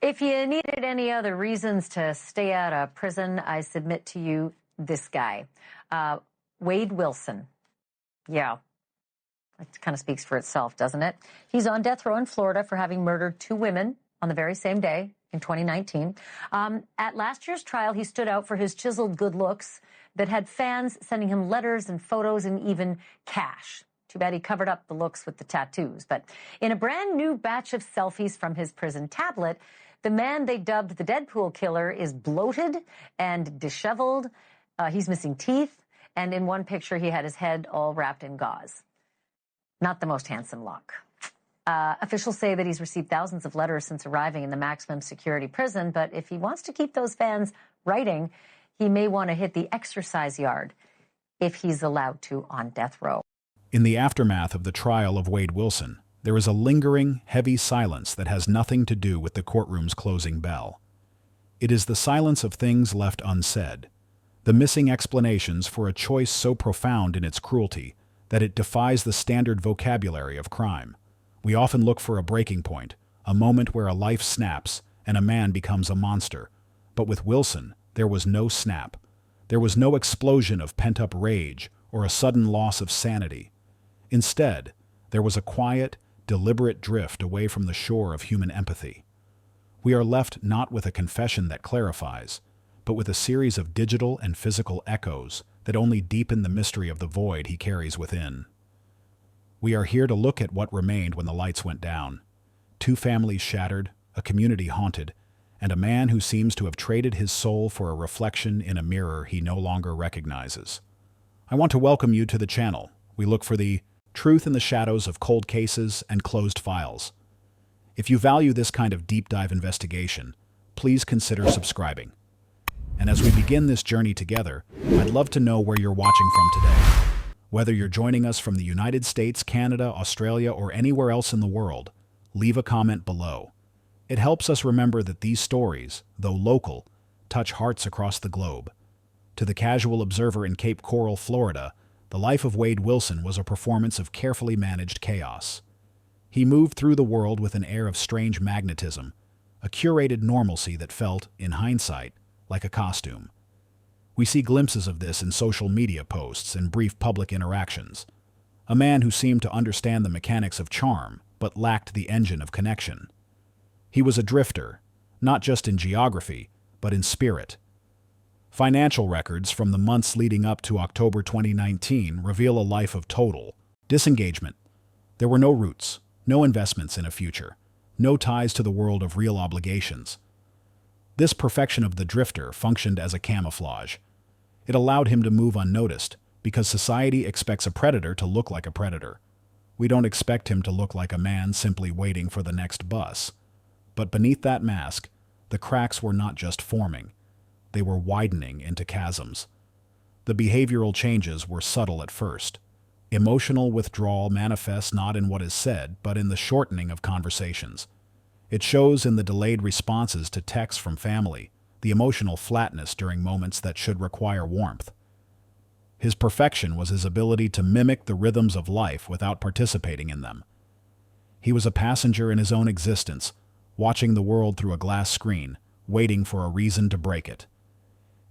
If you needed any other reasons to stay out of prison, I submit to you this guy, Wade Wilson. Yeah, that kind of speaks for itself, doesn't it? He's on death row in Florida for having murdered 2 women on the very same day in 2019. At last year's trial, he stood out for his chiseled good looks that had fans sending him letters and photos and even cash. Too bad he covered up the looks with the tattoos. But in a brand new batch of selfies from his prison tablet, the man they dubbed the Deadpool Killer is bloated and disheveled. He's missing teeth. And in one picture, he had his head all wrapped in gauze. Not the most handsome look. Officials say that he's received thousands of letters since arriving in the maximum security prison. But if he wants to keep those fans writing, he may want to hit the exercise yard if he's allowed to on death row. In the aftermath of the trial of Wade Wilson, there is a lingering, heavy silence that has nothing to do with the courtroom's closing bell. It is the silence of things left unsaid, the missing explanations for a choice so profound in its cruelty that it defies the standard vocabulary of crime. We often look for a breaking point, a moment where a life snaps and a man becomes a monster. But with Wilson, there was no snap. There was no explosion of pent-up rage or a sudden loss of sanity. Instead, there was a quiet, deliberate drift away from the shore of human empathy. We are left not with a confession that clarifies, but with a series of digital and physical echoes that only deepen the mystery of the void he carries within. We are here to look at what remained when the lights went down. 2 families shattered, a community haunted, and a man who seems to have traded his soul for a reflection in a mirror he no longer recognizes. I want to welcome you to the channel. We look for the truth in the shadows of cold cases and closed files. If you value this kind of deep dive investigation, please consider subscribing. And as we begin this journey together, I'd love to know where you're watching from today. Whether you're joining us from the United States, Canada, Australia, or anywhere else in the world, leave a comment below. It helps us remember that these stories, though local, touch hearts across the globe. To the casual observer in Cape Coral, Florida, the life of Wade Wilson was a performance of carefully managed chaos. He moved through the world with an air of strange magnetism, a curated normalcy that felt, in hindsight, like a costume. We see glimpses of this in social media posts and brief public interactions. A man who seemed to understand the mechanics of charm, but lacked the engine of connection. He was a drifter, not just in geography, but in spirit. Financial records from the months leading up to October 2019 reveal a life of total disengagement. There were no roots, no investments in a future, no ties to the world of real obligations. This perfection of the drifter functioned as a camouflage. It allowed him to move unnoticed, because society expects a predator to look like a predator. We don't expect him to look like a man simply waiting for the next bus. But beneath that mask, the cracks were not just forming. They were widening into chasms. The behavioral changes were subtle at first. Emotional withdrawal manifests not in what is said, but in the shortening of conversations. It shows in the delayed responses to texts from family, the emotional flatness during moments that should require warmth. His perfection was his ability to mimic the rhythms of life without participating in them. He was a passenger in his own existence, watching the world through a glass screen, waiting for a reason to break it.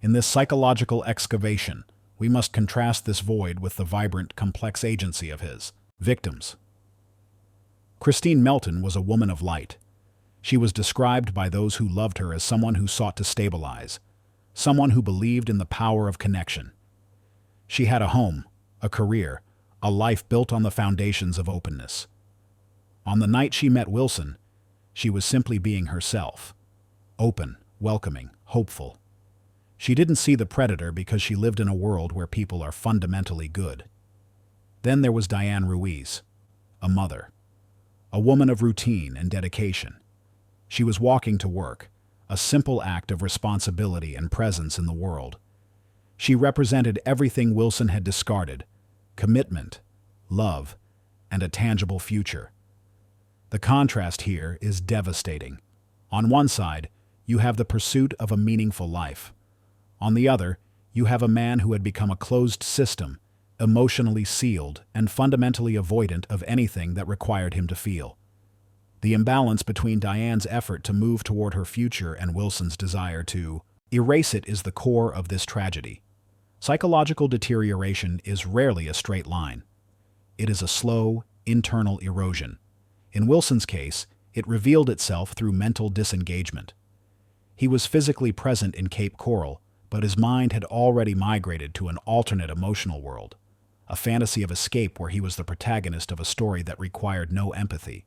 In this psychological excavation, we must contrast this void with the vibrant, complex agency of his victims. Kristine Melton was a woman of light. She was described by those who loved her as someone who sought to stabilize, someone who believed in the power of connection. She had a home, a career, a life built on the foundations of openness. On the night she met Wilson, she was simply being herself, open, welcoming, hopeful. She didn't see the predator because she lived in a world where people are fundamentally good. Then there was Diane Ruiz, a mother, a woman of routine and dedication. She was walking to work, a simple act of responsibility and presence in the world. She represented everything Wilson had discarded: commitment, love, and a tangible future. The contrast here is devastating. On one side, you have the pursuit of a meaningful life. On the other, you have a man who had become a closed system, emotionally sealed and fundamentally avoidant of anything that required him to feel. The imbalance between Diane's effort to move toward her future and Wilson's desire to erase it is the core of this tragedy. Psychological deterioration is rarely a straight line. It is a slow, internal erosion. In Wilson's case, it revealed itself through mental disengagement. He was physically present in Cape Coral, but his mind had already migrated to an alternate emotional world, a fantasy of escape where he was the protagonist of a story that required no empathy.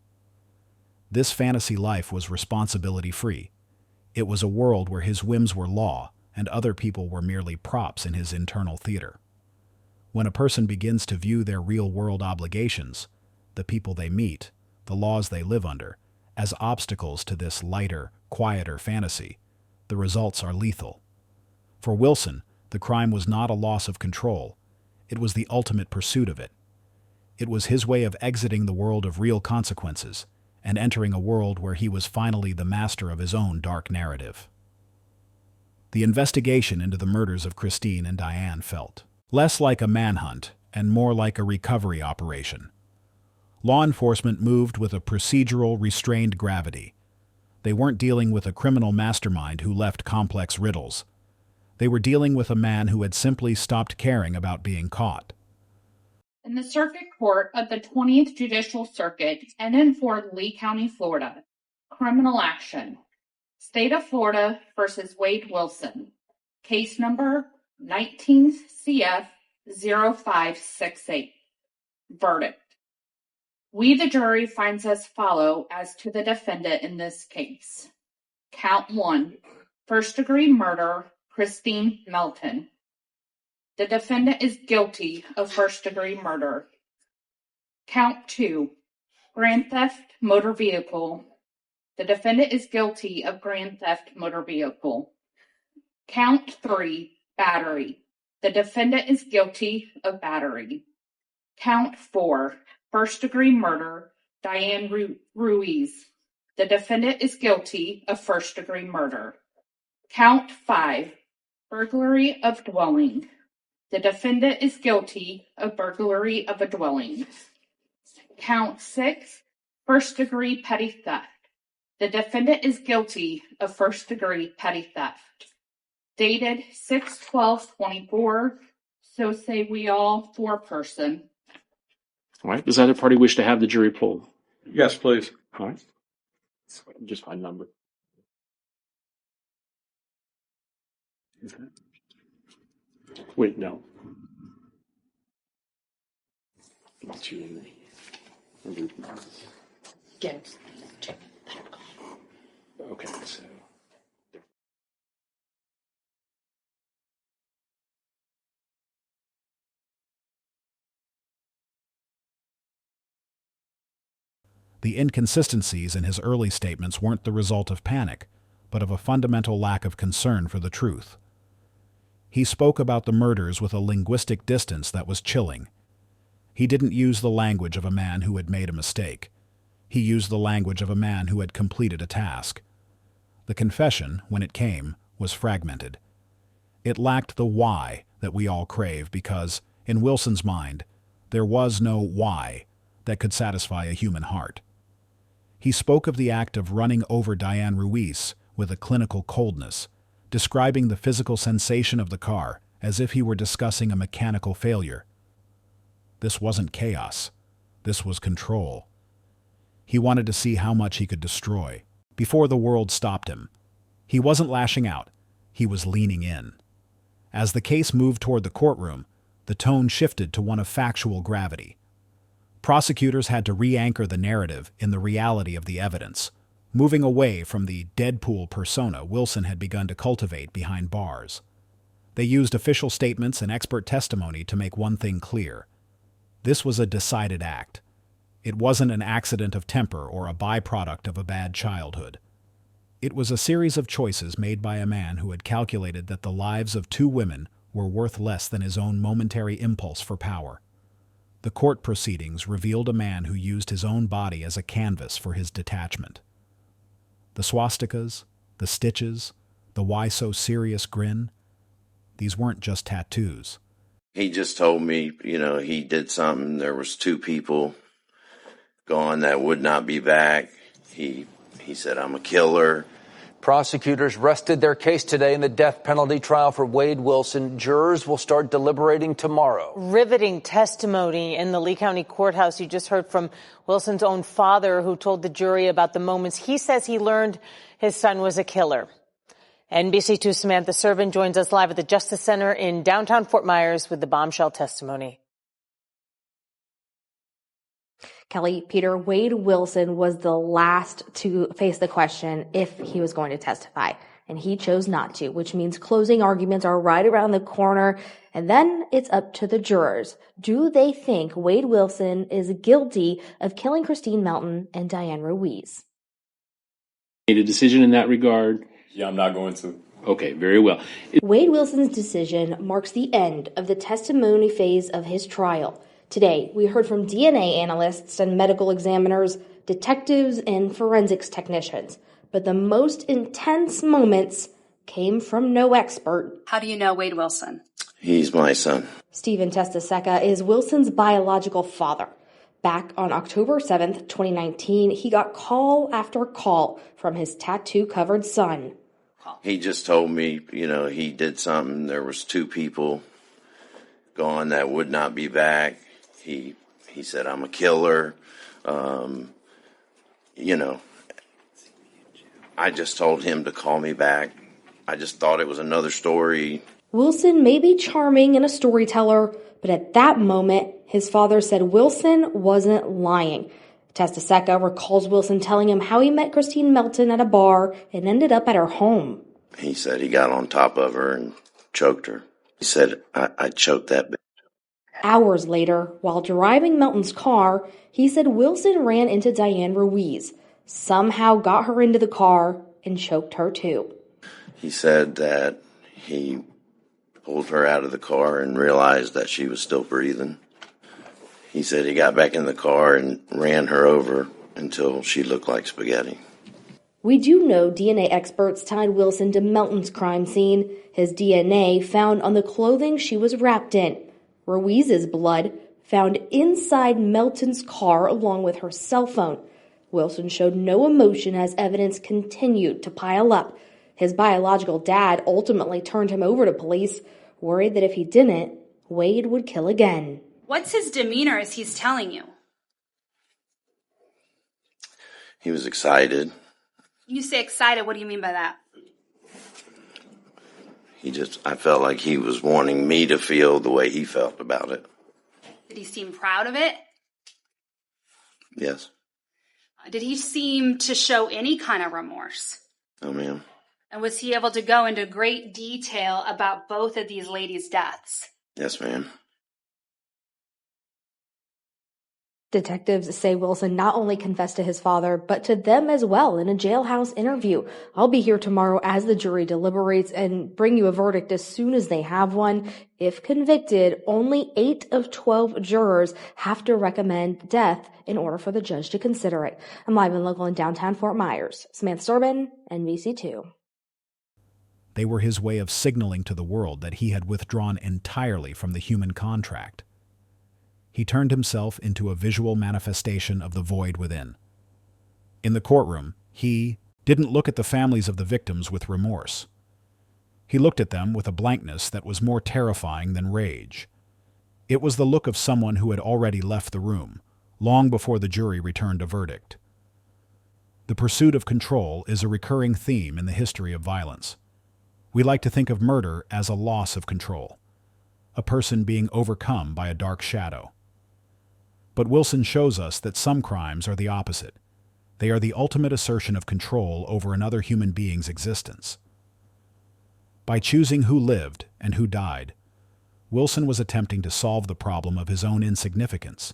This fantasy life was responsibility-free. It was a world where his whims were law and other people were merely props in his internal theater. When a person begins to view their real-world obligations, the people they meet, the laws they live under, as obstacles to this lighter, quieter fantasy, the results are lethal. For Wilson, the crime was not a loss of control. It was the ultimate pursuit of it. It was his way of exiting the world of real consequences and entering a world where he was finally the master of his own dark narrative. The investigation into the murders of Kristine and Diane felt less like a manhunt and more like a recovery operation. Law enforcement moved with a procedural, restrained gravity. They weren't dealing with a criminal mastermind who left complex riddles. They were dealing with a man who had simply stopped caring about being caught. In the Circuit Court of the 20th Judicial Circuit in Fort Lee County, Florida, criminal action. State of Florida versus Wade Wilson. Case number 19 CF 0568. Verdict. We, the jury, finds as follow as to the defendant in this case. Count 1. First-degree murder, Kristine Melton. The defendant is guilty of first-degree murder. Count 2. Grand theft motor vehicle. The defendant is guilty of grand theft motor vehicle. Count 3. Battery. The defendant is guilty of battery. Count 4. First-degree murder, Diane Ruiz. The defendant is guilty of first-degree murder. Count 5. Burglary of dwelling. The defendant is guilty of burglary of a dwelling. Count 6. First-degree petty theft. The defendant is guilty of first-degree petty theft. Dated 6/12/24. So say we all, 4-person. All right. Does either party wish to have the jury poll? Yes, please. All right. Just my number. Okay. Wait, no. Not you and me. Yes. Okay, so. The inconsistencies in his early statements weren't the result of panic, but of a fundamental lack of concern for the truth. He spoke about the murders with a linguistic distance that was chilling. He didn't use the language of a man who had made a mistake. He used the language of a man who had completed a task. The confession, when it came, was fragmented. It lacked the why that we all crave because, in Wilson's mind, there was no why that could satisfy a human heart. He spoke of the act of running over Diane Ruiz with a clinical coldness, describing the physical sensation of the car as if he were discussing a mechanical failure. This wasn't chaos. This was control. He wanted to see how much he could destroy before the world stopped him. He wasn't lashing out. He was leaning in. As the case moved toward the courtroom, the tone shifted to one of factual gravity. Prosecutors had to re-anchor the narrative in the reality of the evidence, moving away from the Deadpool persona Wilson had begun to cultivate behind bars. They used official statements and expert testimony to make one thing clear. This was a decided act. It wasn't an accident of temper or a byproduct of a bad childhood. It was a series of choices made by a man who had calculated that the lives of 2 women were worth less than his own momentary impulse for power. The court proceedings revealed a man who used his own body as a canvas for his detachment. The swastikas, the stitches, the why so serious grin, these weren't just tattoos. He just told me, he did something. There was 2 people gone that would not be back. He said, I'm a killer. Prosecutors rested their case today in the death penalty trial for Wade Wilson. Jurors will start deliberating tomorrow. Riveting testimony in the Lee County Courthouse. You just heard from Wilson's own father, who told the jury about the moments he says he learned his son was a killer. NBC2's Samantha Servin joins us live at the Justice Center in downtown Fort Myers with the bombshell testimony. Kelly, Peter, Wade Wilson was the last to face the question if he was going to testify, and he chose not to, which means closing arguments are right around the corner, and then it's up to the jurors. Do they think Wade Wilson is guilty of killing Kristine Melton and Diane Ruiz? Made a decision in that regard? Yeah, I'm not going to. Okay, very well. Wade Wilson's decision marks the end of the testimony phase of his trial. Today, we heard from DNA analysts and medical examiners, detectives, and forensics technicians. But the most intense moments came from no expert. How do you know Wade Wilson? He's my son. Stephen Testaseca is Wilson's biological father. Back on October 7th, 2019, he got call after call from his tattoo-covered son. He just told me, he did something. There was 2 people gone that would not be back. He said, I'm a killer. I just told him to call me back. I just thought it was another story. Wilson may be charming and a storyteller, but at that moment, his father said Wilson wasn't lying. Testaseca recalls Wilson telling him how he met Kristine Melton at a bar and ended up at her home. He said he got on top of her and choked her. He said, I choked that bitch. Hours later, while driving Melton's car, he said Wilson ran into Diane Ruiz, somehow got her into the car, and choked her too. He said that he pulled her out of the car and realized that she was still breathing. He said he got back in the car and ran her over until she looked like spaghetti. We do know DNA experts tied Wilson to Melton's crime scene. His DNA found on the clothing she was wrapped in. Ruiz's blood found inside Melton's car along with her cell phone. Wilson showed no emotion as evidence continued to pile up. His biological dad ultimately turned him over to police, worried that if he didn't, Wade would kill again. What's his demeanor as he's telling you? He was excited. You say excited, what do you mean by that? I felt like he was wanting me to feel the way he felt about it. Did he seem proud of it? Yes. Did he seem to show any kind of remorse? No, ma'am. And was he able to go into great detail about both of these ladies' deaths? Yes, ma'am. Detectives say Wilson not only confessed to his father, but to them as well in a jailhouse interview. I'll be here tomorrow as the jury deliberates and bring you a verdict as soon as they have one. If convicted, only 8 of 12 jurors have to recommend death in order for the judge to consider it. I'm live and local in downtown Fort Myers. Samantha Servin, NBC2. They were his way of signaling to the world that he had withdrawn entirely from the human contract. He turned himself into a visual manifestation of the void within. In the courtroom, he didn't look at the families of the victims with remorse. He looked at them with a blankness that was more terrifying than rage. It was the look of someone who had already left the room, long before the jury returned a verdict. The pursuit of control is a recurring theme in the history of violence. We like to think of murder as a loss of control, a person being overcome by a dark shadow. But Wilson shows us that some crimes are the opposite. They are the ultimate assertion of control over another human being's existence. By choosing who lived and who died, Wilson was attempting to solve the problem of his own insignificance.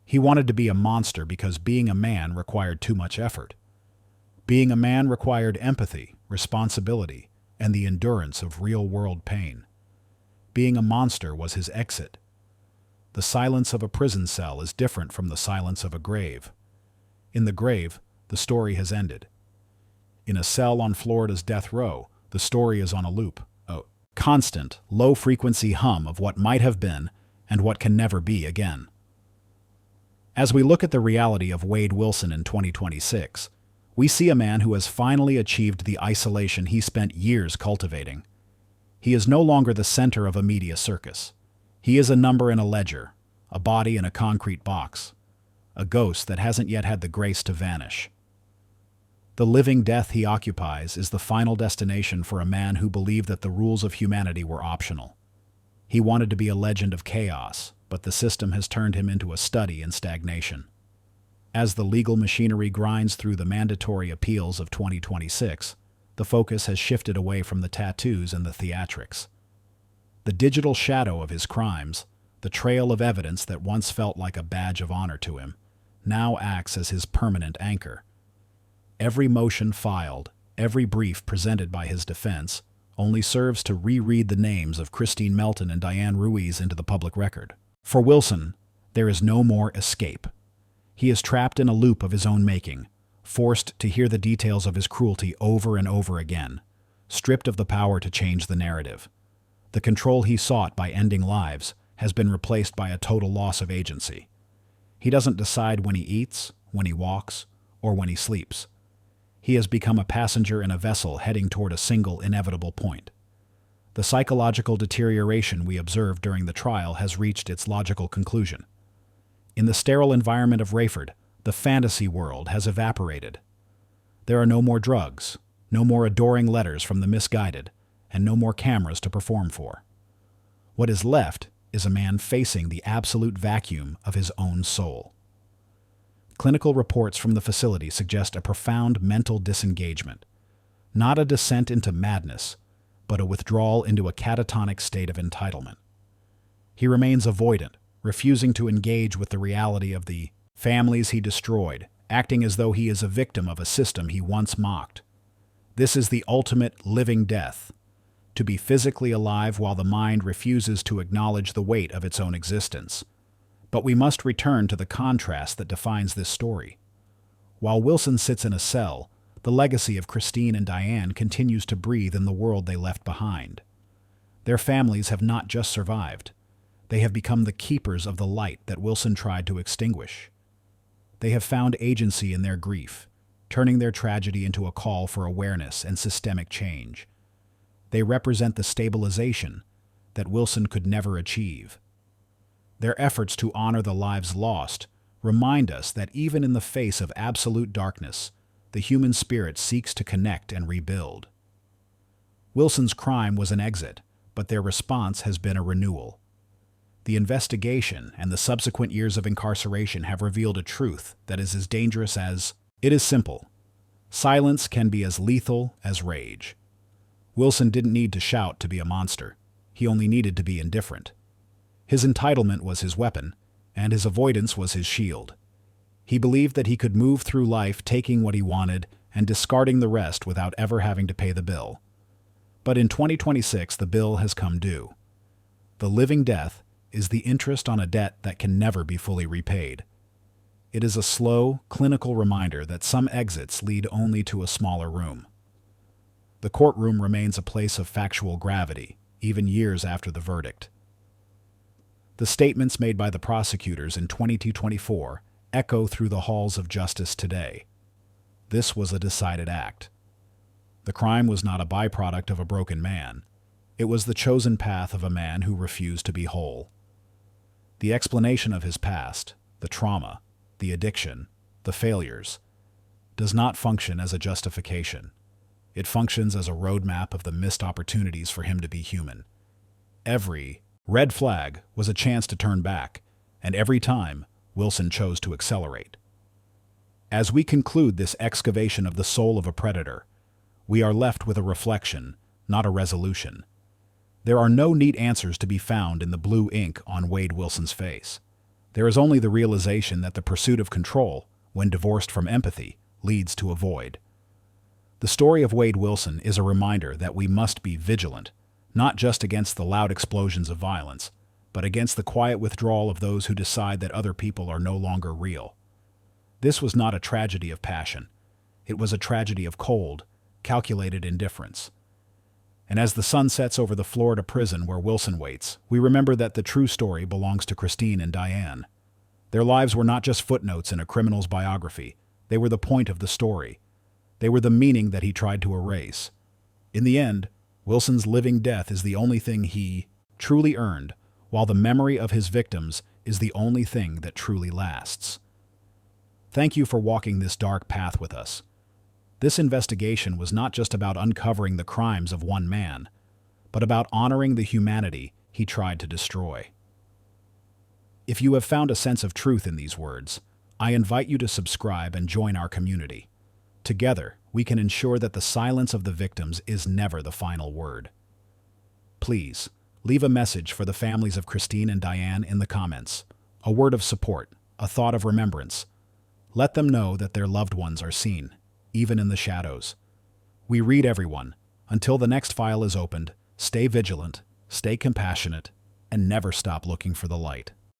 He wanted to be a monster because being a man required too much effort. Being a man required empathy, responsibility, and the endurance of real-world pain. Being a monster was his exit. The silence of a prison cell is different from the silence of a grave. In the grave, the story has ended. In a cell on Florida's death row, the story is on a loop, a constant, low-frequency hum of what might have been and what can never be again. As we look at the reality of Wade Wilson in 2026, we see a man who has finally achieved the isolation he spent years cultivating. He is no longer the center of a media circus. He is a number in a ledger, a body in a concrete box, a ghost that hasn't yet had the grace to vanish. The living death he occupies is the final destination for a man who believed that the rules of humanity were optional. He wanted to be a legend of chaos, but the system has turned him into a study in stagnation. As the legal machinery grinds through the mandatory appeals of 2026, the focus has shifted away from the tattoos and the theatrics. The digital shadow of his crimes, the trail of evidence that once felt like a badge of honor to him, now acts as his permanent anchor. Every motion filed, every brief presented by his defense, only serves to reread the names of Kristine Melton and Diane Ruiz into the public record. For Wilson, there is no more escape. He is trapped in a loop of his own making, forced to hear the details of his cruelty over and over again, stripped of the power to change the narrative. The control he sought by ending lives has been replaced by a total loss of agency. He doesn't decide when he eats, when he walks, or when he sleeps. He has become a passenger in a vessel heading toward a single inevitable point. The psychological deterioration we observed during the trial has reached its logical conclusion. In the sterile environment of Rayford, the fantasy world has evaporated. There are no more drugs, no more adoring letters from the misguided, and no more cameras to perform for. What is left is a man facing the absolute vacuum of his own soul. Clinical reports from the facility suggest a profound mental disengagement, not a descent into madness, but a withdrawal into a catatonic state of entitlement. He remains avoidant, refusing to engage with the reality of the families he destroyed, acting as though he is a victim of a system he once mocked. This is the ultimate living death, to be physically alive while the mind refuses to acknowledge the weight of its own existence. But we must return to the contrast that defines this story. While Wilson sits in a cell, the legacy of Kristine and Diane continues to breathe in the world they left behind. Their families have not just survived. They have become the keepers of the light that Wilson tried to extinguish. They have found agency in their grief, turning their tragedy into a call for awareness and systemic change. They represent the stabilization that Wilson could never achieve. Their efforts to honor the lives lost remind us that even in the face of absolute darkness, the human spirit seeks to connect and rebuild. Wilson's crime was an exit, but their response has been a renewal. The investigation and the subsequent years of incarceration have revealed a truth that is as dangerous as it is simple. Silence can be as lethal as rage. Wilson didn't need to shout to be a monster. He only needed to be indifferent. His entitlement was his weapon, and his avoidance was his shield. He believed that he could move through life taking what he wanted and discarding the rest without ever having to pay the bill. But in 2026, the bill has come due. The living death is the interest on a debt that can never be fully repaid. It is a slow, clinical reminder that some exits lead only to a smaller room. The courtroom remains a place of factual gravity, even years after the verdict. The statements made by the prosecutors in 2224 echo through the halls of justice today. This was a decided act. The crime was not a byproduct of a broken man. It was the chosen path of a man who refused to be whole. The explanation of his past, the trauma, the addiction, the failures, does not function as a justification. It functions as a roadmap of the missed opportunities for him to be human. Every red flag was a chance to turn back, and every time, Wilson chose to accelerate. As we conclude this excavation of the soul of a predator, we are left with a reflection, not a resolution. There are no neat answers to be found in the blue ink on Wade Wilson's face. There is only the realization that the pursuit of control, when divorced from empathy, leads to a void. The story of Wade Wilson is a reminder that we must be vigilant, not just against the loud explosions of violence, but against the quiet withdrawal of those who decide that other people are no longer real. This was not a tragedy of passion. It was a tragedy of cold, calculated indifference. And as the sun sets over the Florida prison where Wilson waits, we remember that the true story belongs to Kristine and Diane. Their lives were not just footnotes in a criminal's biography. They were the point of the story. They were the meaning that he tried to erase. In the end, Wilson's living death is the only thing he truly earned, while the memory of his victims is the only thing that truly lasts. Thank you for walking this dark path with us. This investigation was not just about uncovering the crimes of one man, but about honoring the humanity he tried to destroy. If you have found a sense of truth in these words, I invite you to subscribe and join our community. Together, we can ensure that the silence of the victims is never the final word. Please, leave a message for the families of Kristine and Diane in the comments. A word of support, a thought of remembrance. Let them know that their loved ones are seen, even in the shadows. We read everyone. Until the next file is opened, stay vigilant, stay compassionate, and never stop looking for the light.